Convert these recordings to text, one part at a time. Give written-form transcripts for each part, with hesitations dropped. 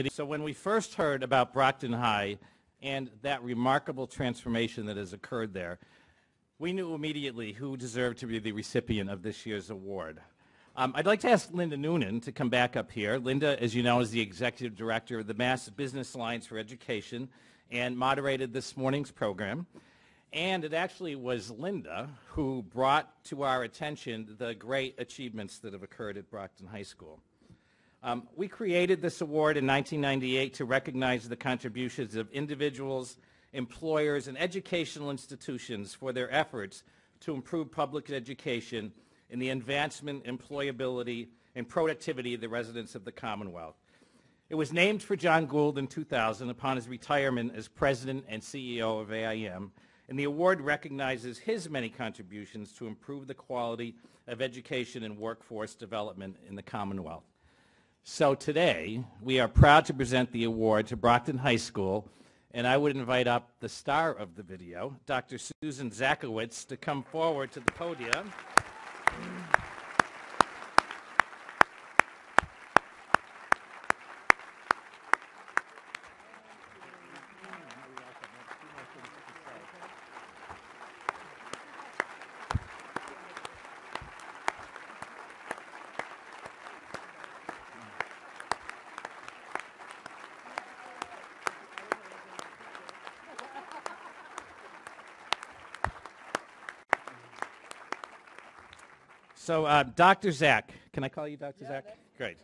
So when we first heard about Brockton High and that remarkable transformation that has occurred there, we knew immediately who deserved to be the recipient of this year's award. I'd like to ask Linda Noonan to come back up here. Linda, as you know, is the Executive Director of the Mass Business Alliance for Education and moderated this morning's program. And it actually was Linda who brought to our attention the great achievements that have occurred at Brockton High School. We created this award in 1998 to recognize the contributions of individuals, employers, and educational institutions for their efforts to improve public education and the advancement, employability, and productivity of the residents of the Commonwealth. It was named for John Gould in 2000 upon his retirement as President and CEO of AIM, and the award recognizes his many contributions to improve the quality of education and workforce development in the Commonwealth. So today, we are proud to present the award to Brockton High School, and I would invite up the star of the video, Dr. Susan Szachowicz, to come forward to the podium. So, Dr. Zach, can I call you Dr. Zach? Great.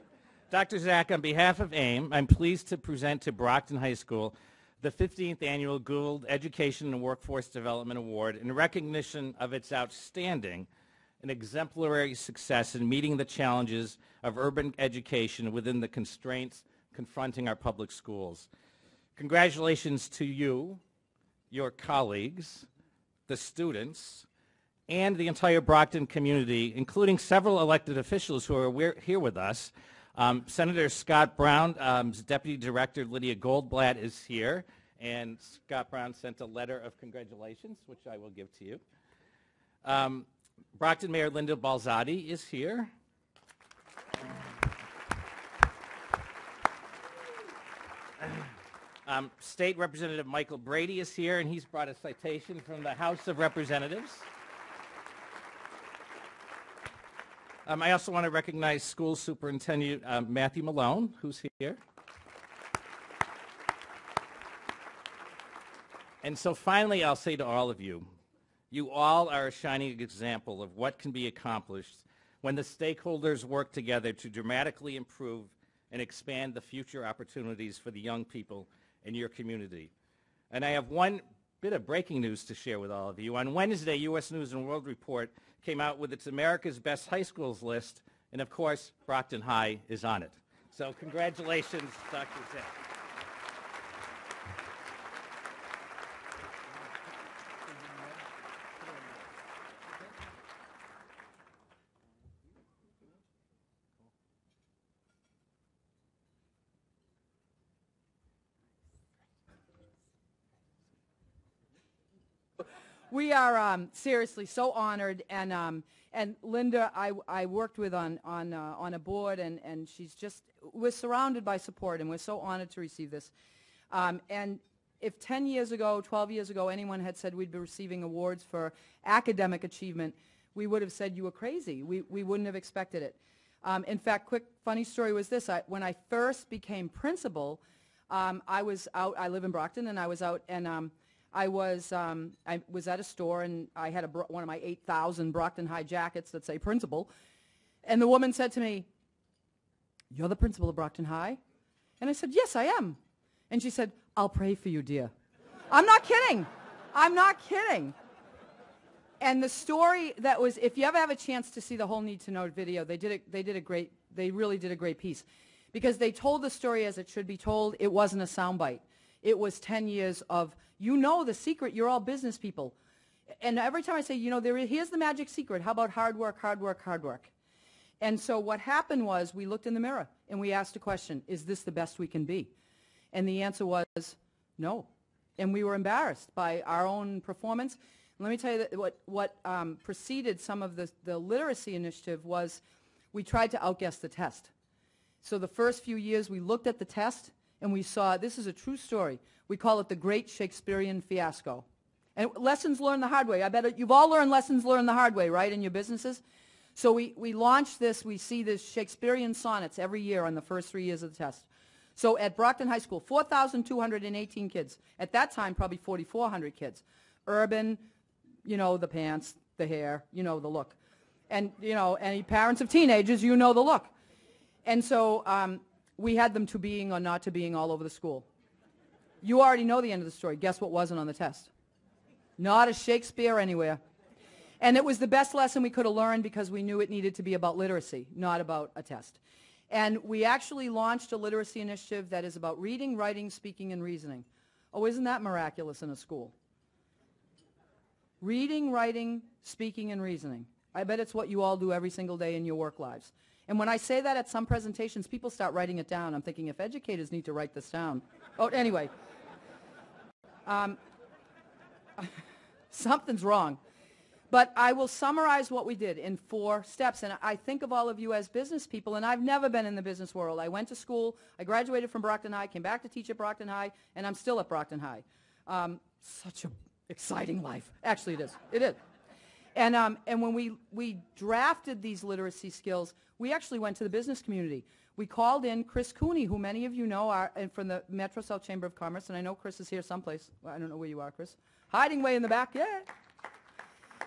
Dr. Zach, on behalf of AIM, I'm pleased to present to Brockton High School the 15th Annual Gould Education and Workforce Development Award in recognition of its outstanding and exemplary success in meeting the challenges of urban education within the constraints confronting our public schools. Congratulations to you, your colleagues, the students, and the entire Brockton community, including several elected officials who are here with us. Senator Scott Brown's Deputy Director Lydia Goldblatt is here, and Scott Brown sent a letter of congratulations, which I will give to you. Brockton Mayor Linda Balzati is here. State Representative Michael Brady is here, and he's brought a citation from the House of Representatives. I also want to recognize School Superintendent Matthew Malone, who's here. And so finally, I'll say to all of you, you all are a shining example of what can be accomplished when the stakeholders work together to dramatically improve and expand the future opportunities for the young people in your community. And I have one bit of breaking news to share with all of you. On Wednesday, U.S. News & World Report came out with its America's Best High Schools list, and of course, Brockton High is on it. So congratulations, Dr. Zach. We are seriously so honored, and Linda, I worked with on a board, and we're surrounded by support, and we're so honored to receive this. And if 10 years ago, 12 years ago, anyone had said we'd be receiving awards for academic achievement, we would have said you were crazy. We wouldn't have expected it. In fact, quick funny story was this: when I first became principal, I was out. I live in Brockton, and I was out, and I was at a store, and I had one of my 8,000 Brockton High jackets that say principal, and the woman said to me, "You're the principal of Brockton High?" And I said, "Yes, I am." And she said, "I'll pray for you, dear." I'm not kidding. I'm not kidding. And the story that was, if you ever have a chance to see the whole Need to Know video, they really did a great piece, because they told the story as it should be told. It wasn't a soundbite. It was 10 years of, you know the secret, you're all business people. And every time I say, you know, here's the magic secret. How about hard work, hard work, hard work? And so what happened was we looked in the mirror and we asked a question: is this the best we can be? And the answer was no. And we were embarrassed by our own performance. Let me tell you that what preceded some of the literacy initiative was we tried to outguess the test. So the first few years we looked at the test and we saw, this is a true story, we call it the Great Shakespearean Fiasco. And lessons learned the hard way. I bet you've all learned lessons learned the hard way, right, in your businesses? So we launched this, we see this Shakespearean sonnets every year on the first 3 years of the test. So at Brockton High School, 4,218 kids. At that time, probably 4,400 kids. Urban, you know the pants, the hair, you know the look. And, you know, any parents of teenagers, you know the look. And so we had them to being or not to being all over the school. You already know the end of the story. Guess what wasn't on the test? Not a Shakespeare anywhere. And it was the best lesson we could have learned because we knew it needed to be about literacy, not about a test. And we actually launched a literacy initiative that is about reading, writing, speaking, and reasoning. Oh, isn't that miraculous in a school? Reading, writing, speaking, and reasoning. I bet it's what you all do every single day in your work lives. And when I say that at some presentations, people start writing it down. I'm thinking, if educators need to write this down. Oh, anyway. Something's wrong. But I will summarize what we did in 4 steps. And I think of all of you as business people, and I've never been in the business world. I went to school, I graduated from Brockton High, came back to teach at Brockton High, and I'm still at Brockton High. Such an exciting life. Actually, it is. It is. And when we drafted these literacy skills, we actually went to the business community. We called in Chris Cooney, who many of you know are from the Metro South Chamber of Commerce, and I know Chris is here someplace. Well, I don't know where you are, Chris. Hiding way in the back, yeah.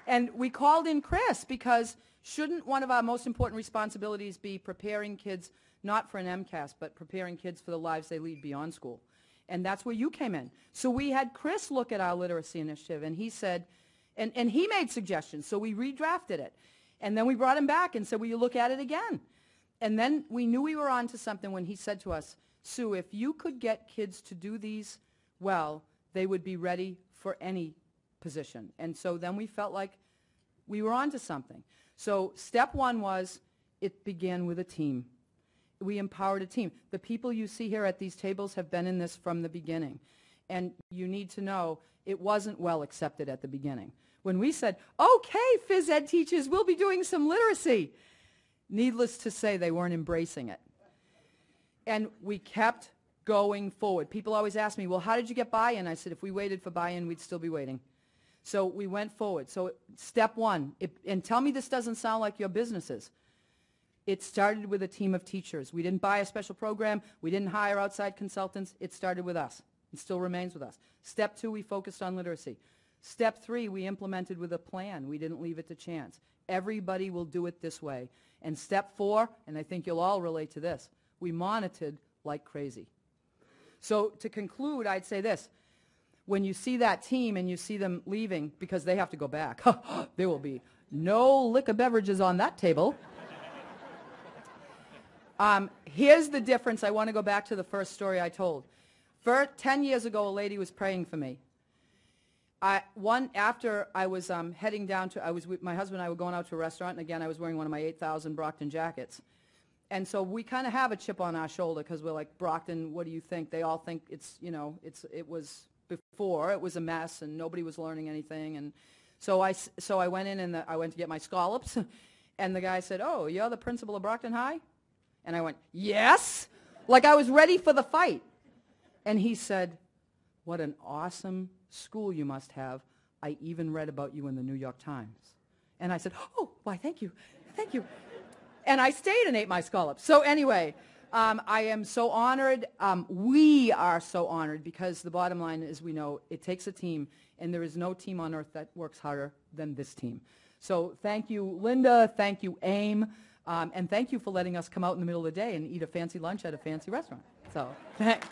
And we called in Chris because shouldn't one of our most important responsibilities be preparing kids, not for an MCAS, but preparing kids for the lives they lead beyond school? And that's where you came in. So we had Chris look at our literacy initiative, and he said, and he made suggestions, so we redrafted it. And then we brought him back and said, will you look at it again? And then we knew we were on to something when he said to us, Sue, if you could get kids to do these well, they would be ready for any position. And so then we felt like we were on to something. So step 1 was it began with a team. We empowered a team. The people you see here at these tables have been in this from the beginning. And you need to know it wasn't well accepted at the beginning. When we said, okay, phys ed teachers, we'll be doing some literacy, needless to say, they weren't embracing it. And we kept going forward. People always ask me, well, how did you get buy-in? I said, if we waited for buy-in, we'd still be waiting. So we went forward. So step 1, and tell me this doesn't sound like your businesses. It started with a team of teachers. We didn't buy a special program. We didn't hire outside consultants. It started with us. It still remains with us. Step 2, we focused on literacy. Step 3, we implemented with a plan. We didn't leave it to chance. Everybody will do it this way. And step 4, and I think you'll all relate to this, we monitored like crazy. So to conclude, I'd say this. When you see that team and you see them leaving because they have to go back, there will be no liquor beverages on that table. Here's the difference. I want to go back to the first story I told. 10 years ago, a lady was praying for me. After I was heading down to, my husband and I were going out to a restaurant, and again, I was wearing one of my 8,000 Brockton jackets. And so we kind of have a chip on our shoulder because we're like, Brockton, what do you think? They all think it's, you know, it was before, it was a mess and nobody was learning anything. And so I went in and I went to get my scallops, and the guy said, oh, you're the principal of Brockton High? And I went, yes, like I was ready for the fight. And he said, what an awesome school you must have. I even read about you in the New York Times. And I said, oh, why, thank you, thank you. And I stayed and ate my scallops. So anyway, I am so honored. We are so honored because the bottom line is we know it takes a team, and there is no team on earth that works harder than this team. So thank you, Linda. Thank you, AIM. And thank you for letting us come out in the middle of the day and eat a fancy lunch at a fancy restaurant. So thanks.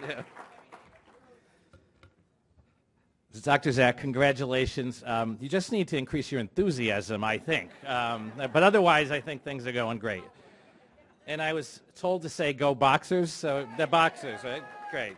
Yeah. Dr. Zach, congratulations. You just need to increase your enthusiasm, I think. But otherwise, I think things are going great. And I was told to say, go Boxers, so the Boxers, right? Great.